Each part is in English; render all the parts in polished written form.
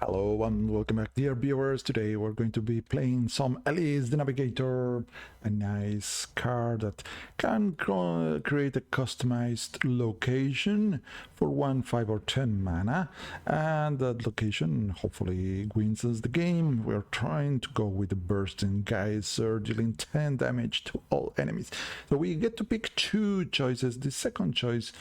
Hello and welcome back, dear viewers. Today we're going to be playing some Elise the Navigator, a nice card that can create a customized location for 1, 5 or 10 mana, and that location hopefully wins us the game. We're trying to go with the bursting Geyser, dealing 10 damage to all enemies. So we get to pick two choices. The second choice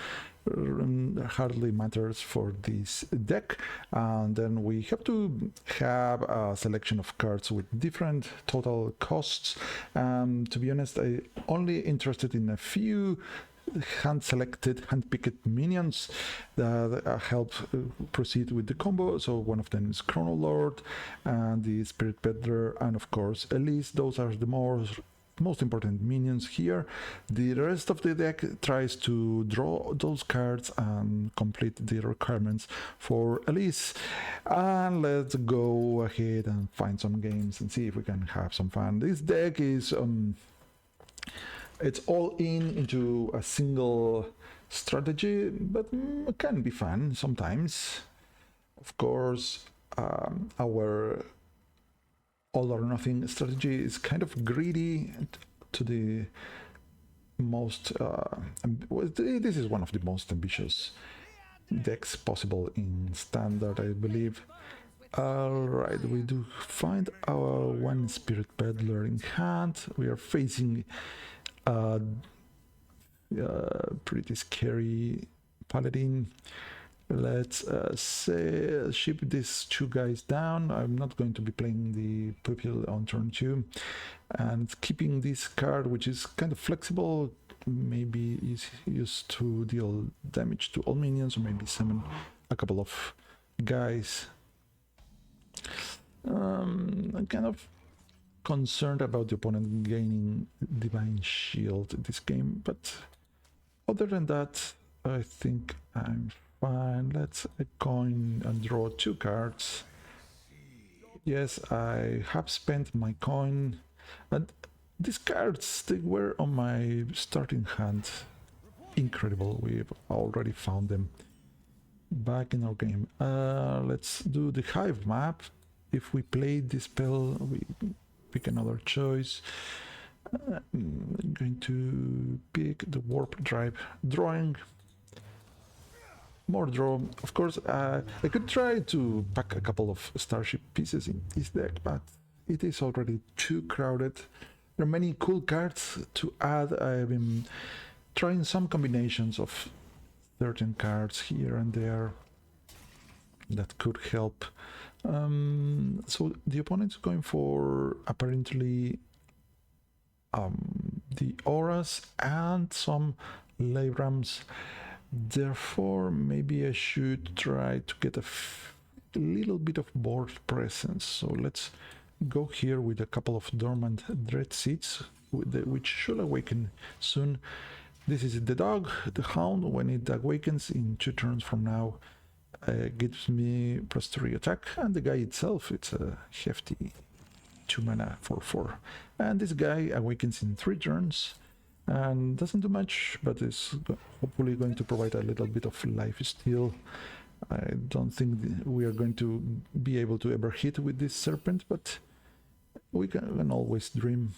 hardly matters for this deck, and then we have to have a selection of cards with different total costs. To be honest, I only interested in a few hand-selected, hand-picked minions that help proceed with the combo. So one of them is Chrono Lord and the Spirit Peddler, and of course Elise. Those are the most important minions here. The rest of the deck tries to draw those cards and complete the requirements for Elise. And let's go ahead and find some games and see if we can have some fun. This deck is it's all into a single strategy, but it can be fun sometimes. Of course, our all or nothing strategy is kind of greedy to the most this is one of the most ambitious decks possible in standard, I believe. Alright, we do find our one Spirit Peddler in hand. We are facing a pretty scary paladin. Let's ship these two guys down. I'm not going to be playing the pupil on turn 2, and keeping this card, which is kind of flexible, maybe is used to deal damage to all minions, or maybe summon a couple of guys. I'm kind of concerned about the opponent gaining Divine Shield this game, but other than that, I think I'm fine. Let's coin and draw 2 cards. Yes, I have spent my coin, and these cards, they were on my starting hand. Incredible, we've already found them back in our game. Let's do the Hive map. If we play this spell, we pick another choice. I'm going to pick the Warp Drive, drawing more draw. Of course, I could try to pack a couple of starship pieces in this deck, but it is already too crowded. There are many cool cards to add. I've been trying some combinations of certain cards here and there that could help. So the opponent's going for apparently the auras and some Labrams. Therefore, maybe I should try to get a little bit of board presence. So let's go here with a couple of dormant dread seeds, which should awaken soon. This is the dog, the hound. When it awakens in 2 turns from now, gives me +3 attack, and the guy itself, it's a hefty 2 mana for 4. And this guy awakens in 3 turns. And doesn't do much, but is hopefully going to provide a little bit of life steal. I don't think we are going to be able to ever hit with this serpent, but we can always dream.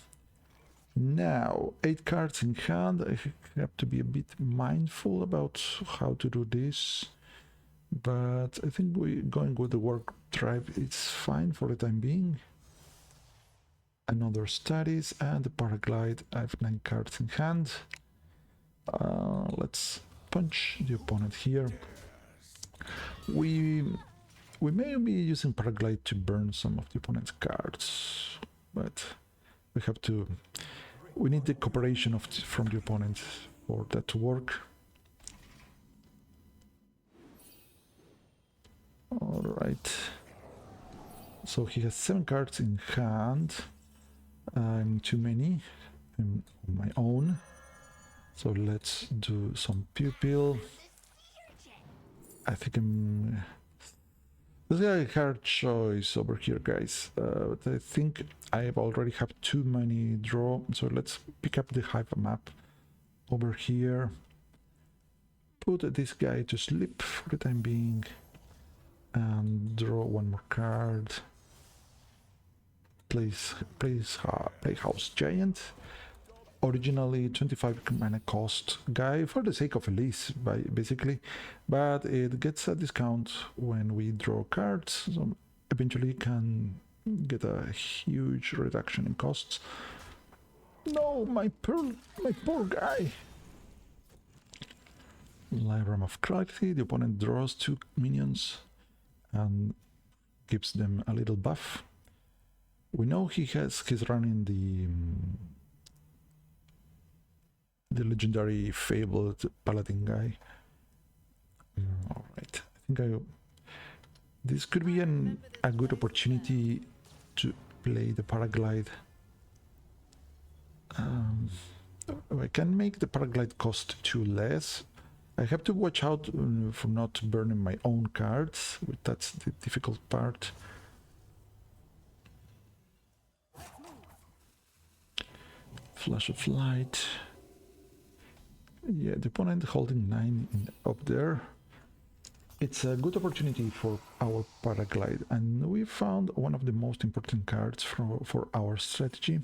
Now, 8 cards in hand. I have to be a bit mindful about how to do this, but I think we're going with the Warp Drive. It's fine for the time being. Another studies and the paraglide. I have 9 cards in hand. Let's punch the opponent here. We may be using paraglide to burn some of the opponent's cards, but we need the cooperation from the opponent for that to work. All right. So he has 7 cards in hand. I'm too many. I'm on my own. So let's do some pupil. I think this is a hard choice over here, guys. But I think I already have too many draw. So let's pick up the Hive map over here. Put this guy to sleep for the time being. and draw one more card. Playhouse Giant. Originally 25 mana cost guy for the sake of Elise, basically, but it gets a discount when we draw cards, so eventually can get a huge reduction in costs. No, my poor guy. Lyram of Clarity. The opponent draws 2 minions and gives them a little buff. We know he's running the legendary fabled paladin guy. All right, I think this could be a good opportunity to play the paraglide. I can make the paraglide cost 2 less. I have to watch out for not burning my own cards. That's the difficult part. Flash of Light. Yeah, the opponent holding 9 up there. It's a good opportunity for our paraglide, and we found one of the most important cards for our strategy.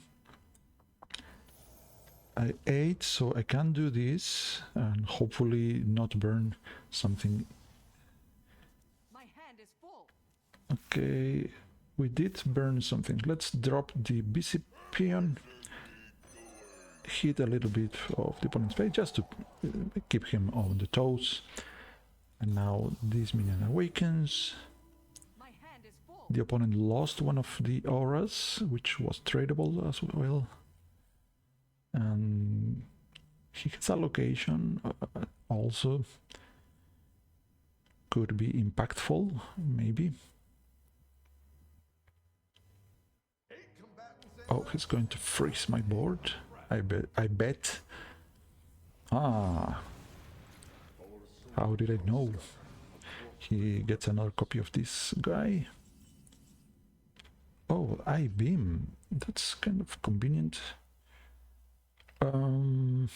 I 8, so I can do this and hopefully not burn something. My hand is full. Okay, we did burn something. Let's drop the BC peon. Hit a little bit of the opponent's face just to keep him on the toes. And now this minion awakens. My hand is full. The opponent lost one of the auras, which was tradable as well. And he gets a location also. Could be impactful, maybe. Oh, he's going to freeze my board. I bet. Ah. How did I know? He gets another copy of this guy. Oh, I beam. That's kind of convenient. So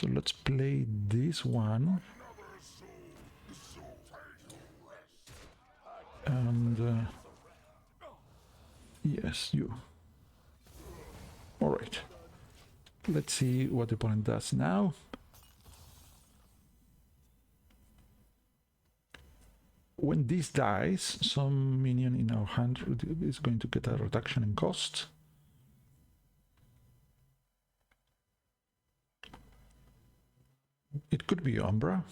let's play this one. And yes, you. All right. Let's see what the opponent does now. When this dies, some minion in our hand is going to get a reduction in cost. It could be Umbra.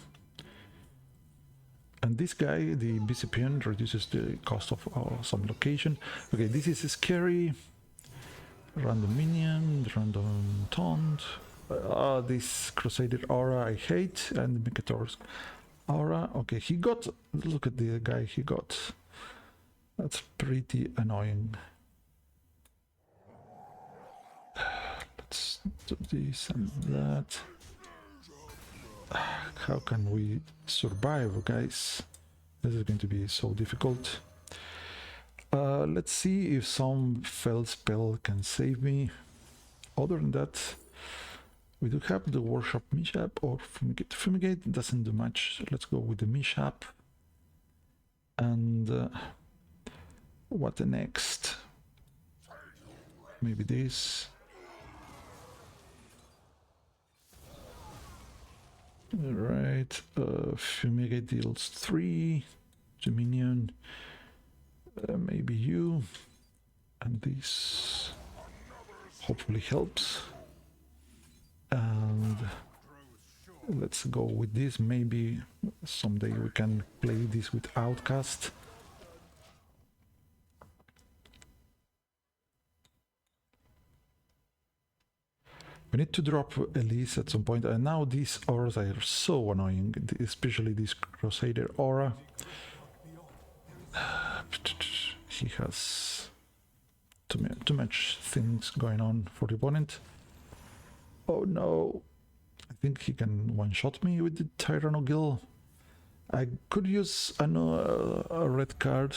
And this guy, the BCPN, reduces the cost of some location. Okay, this is scary. Random minion, random taunt. This Crusader aura I hate, and Minotaur's aura. Okay, he got. Look at the guy he got. That's pretty annoying. Let's do this and that. How can we survive, guys? This is going to be so difficult. Let's see if some fell spell can save me. Other than that, we do have the Workshop Mishap or Fumigate. Fumigate doesn't do much, so let's go with the Mishap. And what next? Maybe this. Alright, Fumigate deals 3 to minion. Maybe you. And this hopefully helps. And let's go with this. Maybe someday we can play this with Outcast. We need to drop Elise at some point, and now these auras are so annoying, especially this Crusader aura. He has too much things going on for the opponent. Oh no, I think he can one-shot me with the Tyrannogill. I could use a red card,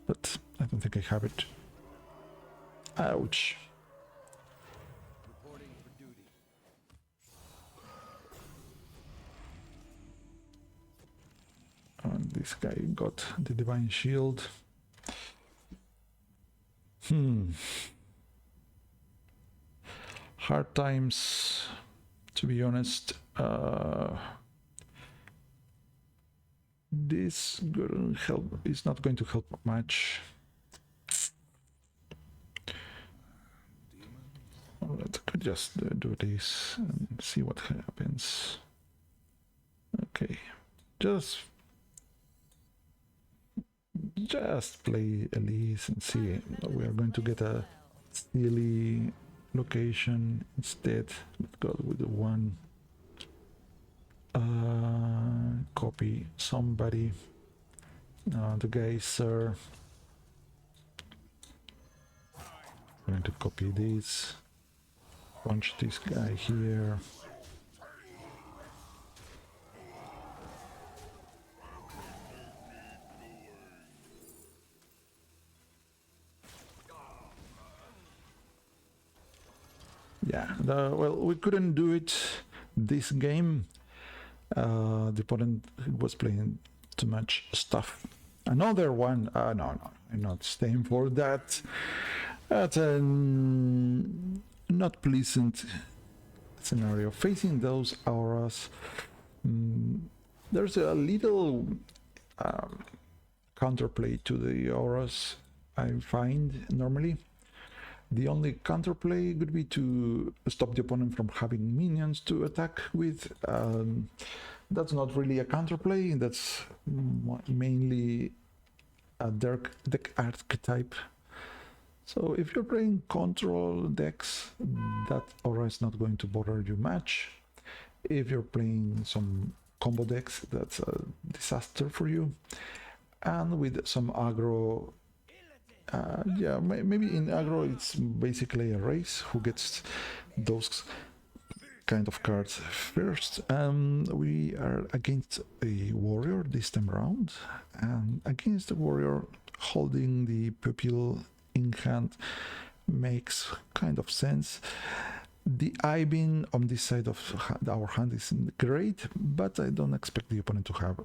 but I don't think I have it. Ouch. And this guy got the divine shield. Hard times, to be honest. This is not going to help much. Let's just do this and see what happens. Okay, just play Elise and see. We are going to get a silly location instead. Let's go with the one. Copy somebody. The Geyser. I'm going to copy this. Punch this guy here. Yeah, well, we couldn't do it this game. The opponent was playing too much stuff. Another one. No, I'm not staying for that. That's a not pleasant scenario. Facing those auras, there's a little counterplay to the auras, I find normally. The only counterplay would be to stop the opponent from having minions to attack with. That's not really a counterplay, that's mainly a deck archetype. So if you're playing control decks, that aura is not going to bother you much. If you're playing some combo decks, that's a disaster for you. And with some aggro, yeah, maybe in aggro it's basically a race who gets those kind of cards first. We are against a warrior this time around, and against the warrior holding the pupil in hand makes kind of sense. The I-beam on this side of our hand is great, but I don't expect the opponent to have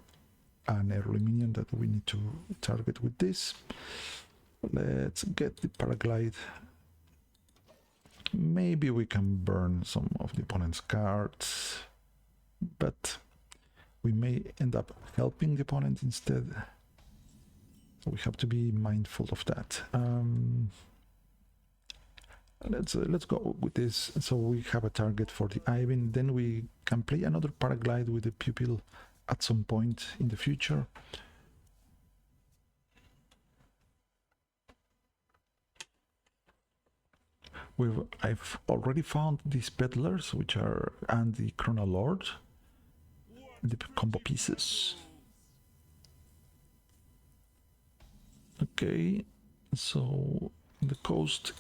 an early minion that we need to target with this. Let's get the paraglide. Maybe we can burn some of the opponent's cards, but we may end up helping the opponent instead. We have to be mindful of that. Let's go with this. So we have a target for the I-beam. Then we can play another paraglide with the pupil at some point in the future. I've already found these peddlers, which are, and the Chrono Lord, the combo pieces. Okay, so the coast,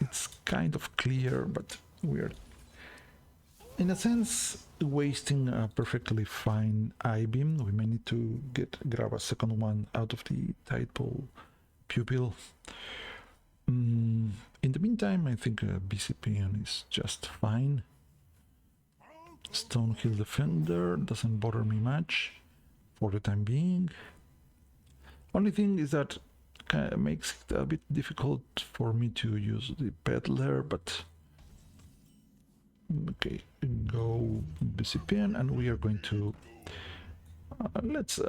it's kind of clear, but we're in a sense wasting a perfectly fine I-beam. We may need to grab a second one out of the Tidepole pupil. In the meantime, I think BCP is just fine. Stonehill Defender doesn't bother me much for the time being. Only thing is that it makes it a bit difficult for me to use the Peddler, but okay, go BCP, and we are going to let's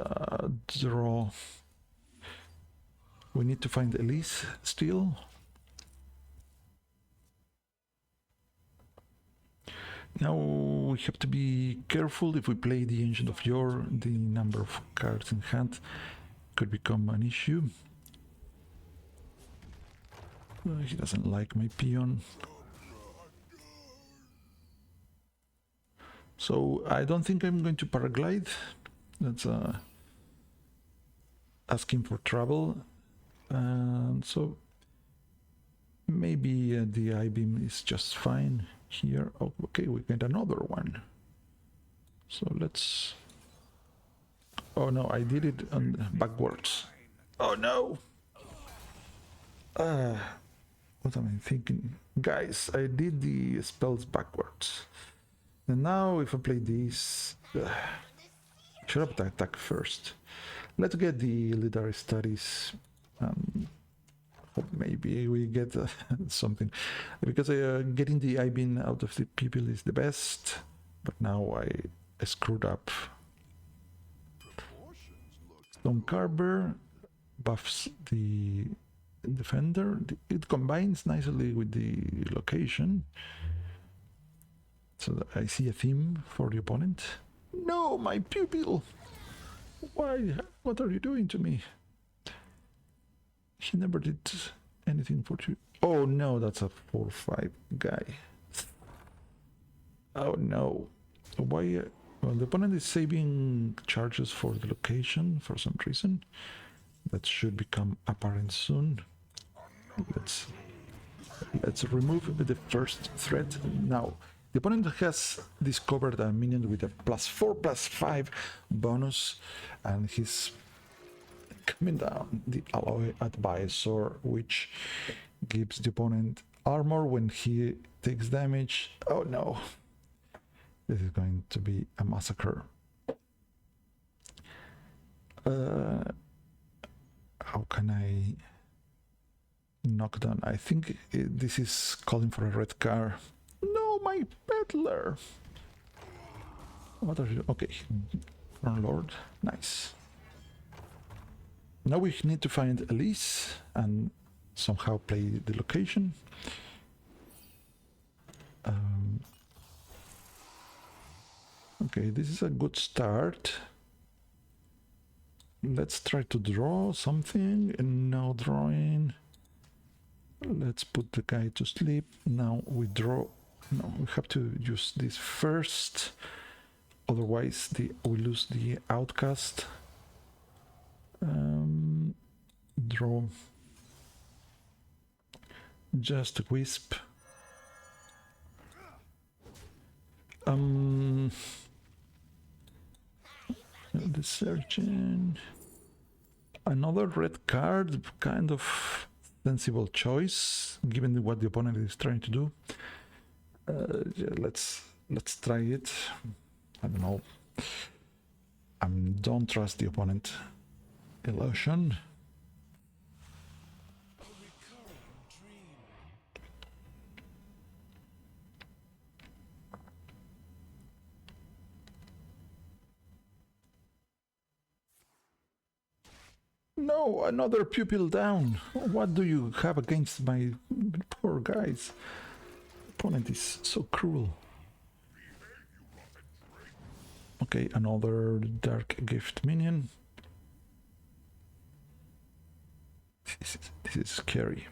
draw. We need to find Elise still. Now we have to be careful. If we play the Ancient of Yore, the number of cards in hand could become an issue. He doesn't like my peon. So I don't think I'm going to paraglide. That's asking for trouble. So maybe the I-beam is just fine here. Oh, okay, we get another one. So let's... Oh no, I did it on backwards. Oh no! What am I thinking? Guys, I did the spells backwards. And now if I play this... should have attack first. Let's get the literary studies. Hope maybe we get something, because getting the IBIN out of the people is the best. But now I screwed up. Stone Carver buffs the defender. It combines nicely with the location. So that I see a theme for the opponent. No, my pupil! Why? What are you doing to me? He never did anything for you. Oh no, that's a 4/5 guy. Oh no. Why? Well, the opponent is saving charges for the location for some reason. That should become apparent soon. Let's remove the first threat now. The opponent has discovered a minion with a +4/+5 bonus, and he's coming down the alloy advisor, which gives the opponent armor when he takes damage. Oh no, this is going to be a massacre. How can I knock down? I think this is calling for a red card. No, my peddler. What are you? Okay, Front Lord, nice. Now we need to find Elise and somehow play the location. Okay, this is a good start. Let's try to draw something, and no drawing. Let's put the guy to sleep. Now we draw. No, we have to use this first, otherwise we lose the outcast. Draw. Just a wisp. The searching. Another red card, kind of sensible choice, given what the opponent is trying to do. Yeah, let's try it. I don't know. Don't trust the opponent. Illusion. No, another pupil down. What do you have against my poor guys? Opponent is so cruel. Okay, another dark gift minion. This is scary.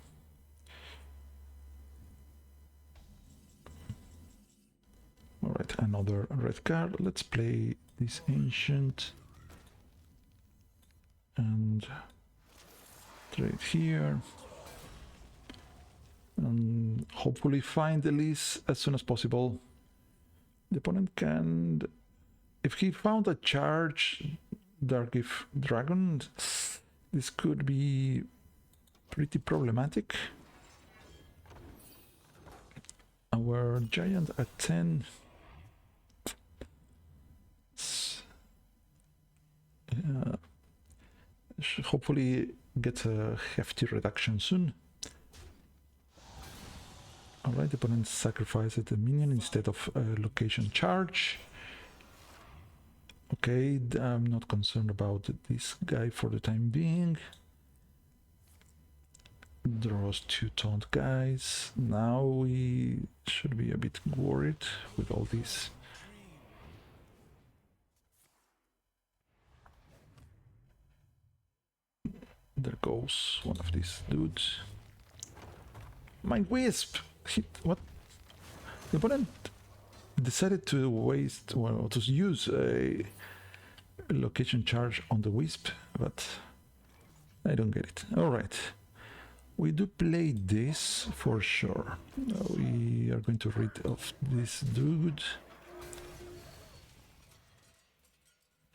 All right, another red card. Let's play this ancient and trade here, and hopefully find Elise as soon as possible. The opponent can, if he found a charge Dark Gift Dragon, this could be pretty problematic. Our giant at 10. Should hopefully get a hefty reduction soon. Alright, the opponent sacrifices a minion instead of a location charge. Okay, I'm not concerned about this guy for the time being. Draws 2 taunt guys. Now we should be a bit worried with all this. There goes one of these dudes. My wisp! What? The opponent decided to waste, well, to use a location charge on the wisp, but I don't get it. Alright. We do play this for sure. We are going to rid of this dude.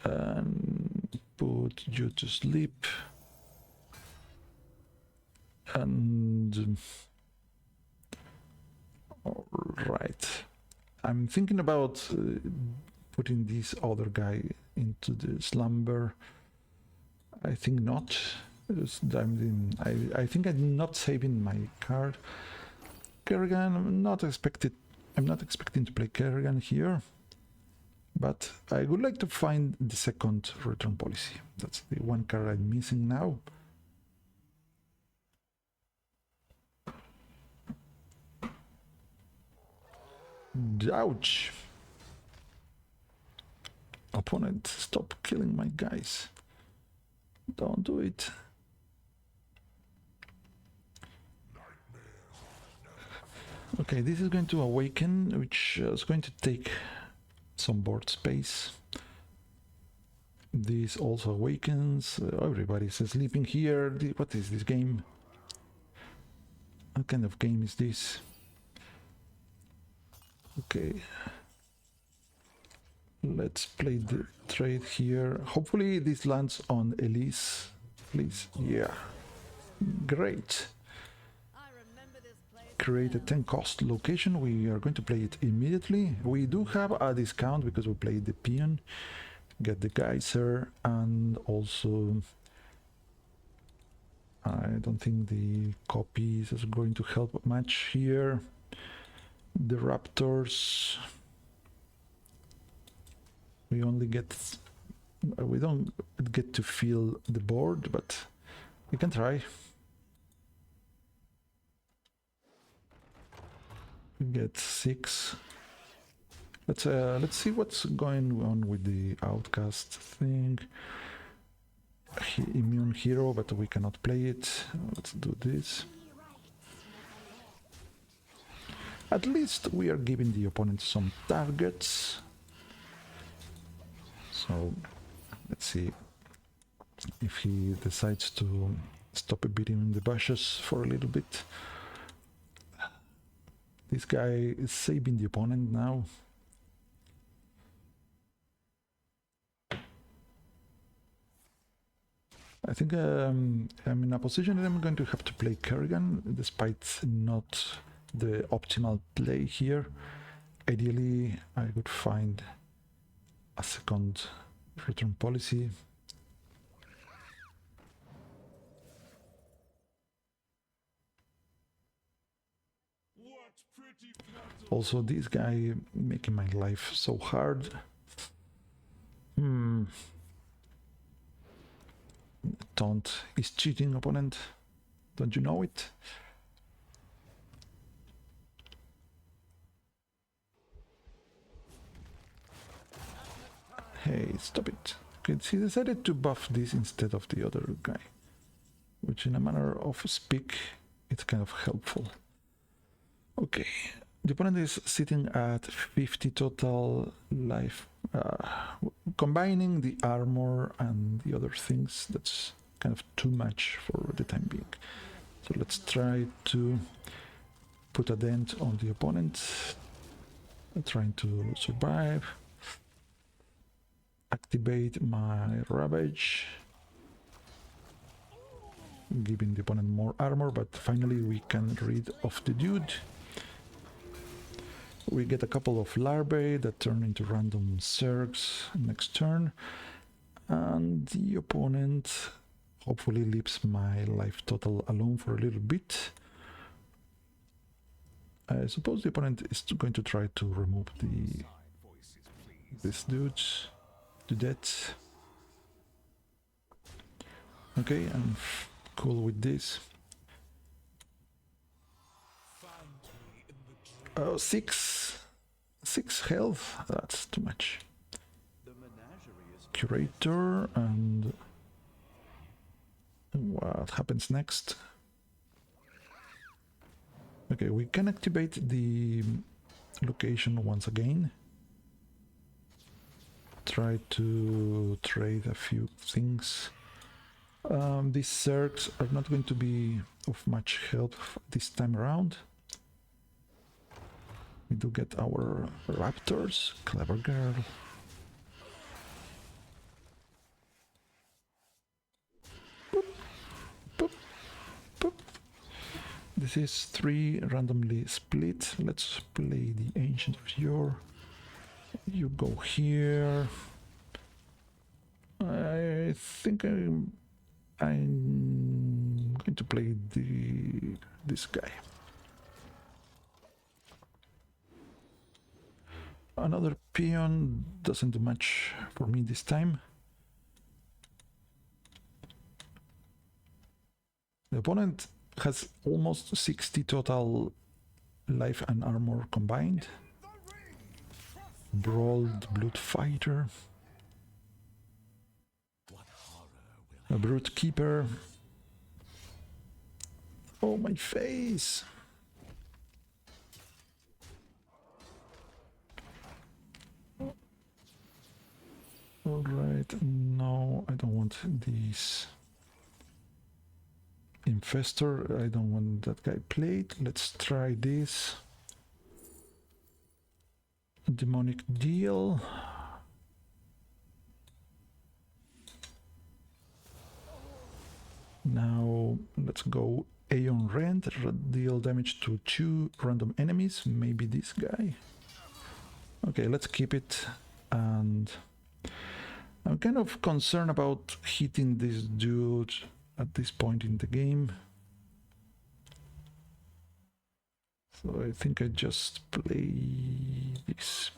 And put you to sleep. And all right, I'm thinking about putting this other guy into the slumber. I think not. I think I'm not saving my card. Kerrigan, I'm not expecting to play Kerrigan here. But I would like to find the second return policy. That's the one card I'm missing now. Ouch! Opponent, stop killing my guys. Don't do it. Okay, this is going to awaken, which is going to take some board space. This also awakens. Everybody's sleeping here. What is this game? What kind of game is this? Okay. Let's play the trade here. Hopefully this lands on Elise. Please. Yeah. Great. Create a 10 cost location. We are going to play it immediately. We do have a discount because we played the peon. Get the Geyser, and also I don't think the copies is going to help much here. The Raptors, we only get, we don't get to feel the board, but we can try. We get 6. Let's see what's going on with the outcast thing. Immune hero, but we cannot play it. Let's do this. At least we are giving the opponent some targets. So let's see if he decides to stop beating the bushes for a little bit. This guy is saving the opponent now. I think I'm in a position that I'm going to have to play Kerrigan, despite not the optimal play here. Ideally, I would find a second return policy. Also, this guy making my life so hard. Taunt is cheating, opponent. Don't you know it? Hey, stop it. Okay, he decided to buff this instead of the other guy, which in a manner of speak, it's kind of helpful. Okay, the opponent is sitting at 50 total life. Combining the armor and the other things, that's kind of too much for the time being. So let's try to put a dent on the opponent, trying to survive. Activate my Ravage, giving the opponent more armor, but finally we can rid of the dude. We get a couple of larvae that turn into random zergs next turn, and the opponent hopefully leaves my life total alone for a little bit. I suppose the opponent is going to try to remove this dude to death. Okay, I'm cool with this. Oh, 6 health, that's too much. Curator, and what happens next? Okay, we can activate the location once again. Try to trade a few things. These zergs are not going to be of much help this time around. We do get our raptors. Clever girl. Boop, boop, boop. This is 3 randomly split. Let's play the Ancient of Yore. You go here. I think I'm going to play this guy. Another peon doesn't do much for me this time. The opponent has almost 60 total life and armor combined. Brawled Blood Fighter. A Brute Keeper. Oh, my face! Alright, no, I don't want these. Infestor, I don't want that guy played. Let's try this. Demonic Deal. Now let's go Aeon Rend, deal damage to 2 random enemies, maybe this guy. Okay, let's keep it. And I'm kind of concerned about hitting this dude at this point in the game. So I think I just play this.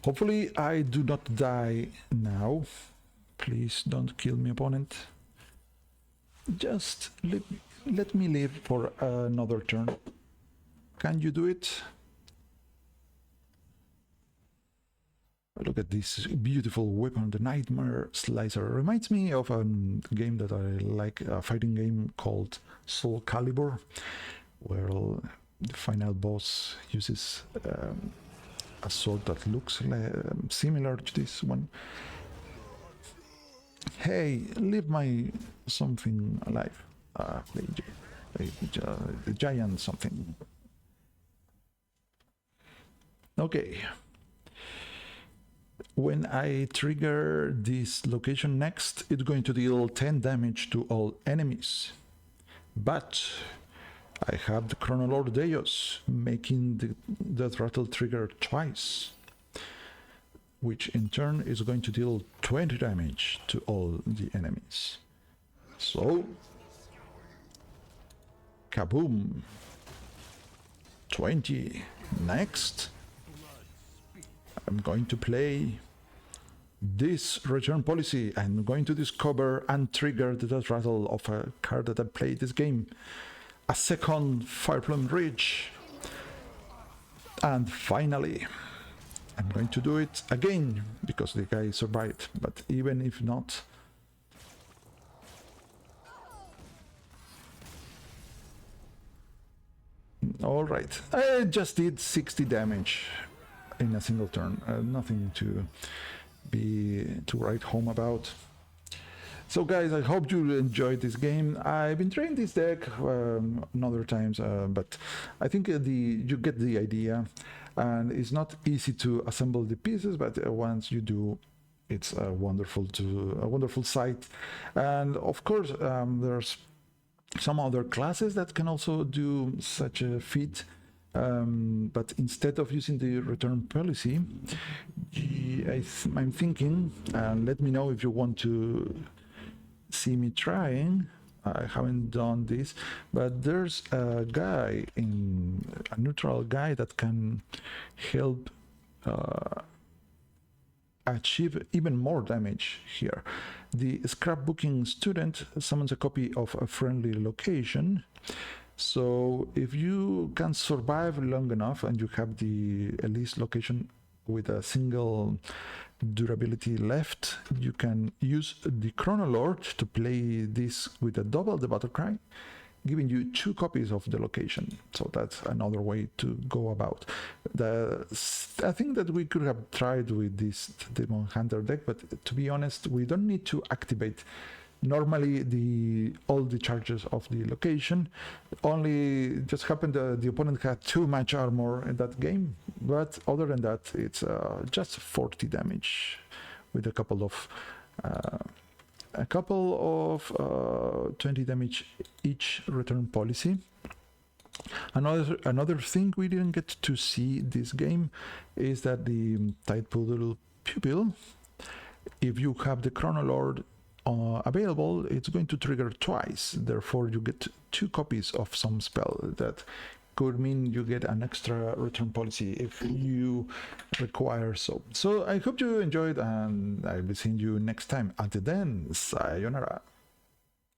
Hopefully I do not die now. Please don't kill me, opponent. Just let me live for another turn. Can you do it? Look at this beautiful weapon, the Nightmare Slicer. Reminds me of a game that I like, a fighting game called Soul Calibur, where the final boss uses a sword that looks similar to this one. Hey, leave my something alive. The giant something. Okay. When I trigger this location next, it's going to deal 10 damage to all enemies. But I have the Chronolore Deus, making the Death Rattle trigger twice, which in turn is going to deal 20 damage to all the enemies. So, kaboom! 20. Next, I'm going to play this return policy. I'm going to discover and trigger the Death Rattle of a card that I played this game. A second Fireplume Ridge. And finally, I'm going to do it again, because the guy survived, but even if not... Alright, I just did 60 damage in a single turn, nothing to write home about. So guys, I hope you enjoyed this game. I've been trying this deck other times, but I think you get the idea. And it's not easy to assemble the pieces, but once you do, it's a wonderful sight. And of course, there's some other classes that can also do such a feat. But instead of using the return policy, I'm thinking, and let me know if you want to see me trying. I haven't done this, but there's a neutral guy that can help achieve even more damage here. The scrapbooking student summons a copy of a friendly location. So if you can survive long enough and you have the Elise location with a single durability left, you can use the Chronolore to play this with a double the battle cry, giving you 2 copies of the location. So that's another way to go about. I think that we could have tried with this Demon Hunter deck, but to be honest, we don't need to activate normally all the charges of the location. Only just happened the opponent had too much armor in that game, but other than that, it's just 40 damage with a couple of 20 damage each return policy. Another thing we didn't get to see this game is that the Tide Poodle Pupil if you have the Chronoloord available, it's going to trigger twice. Therefore, you get 2 copies of some spell. That could mean you get an extra return policy if you require so. So I hope you enjoyed, and I'll be seeing you next time. Until then, sayonara.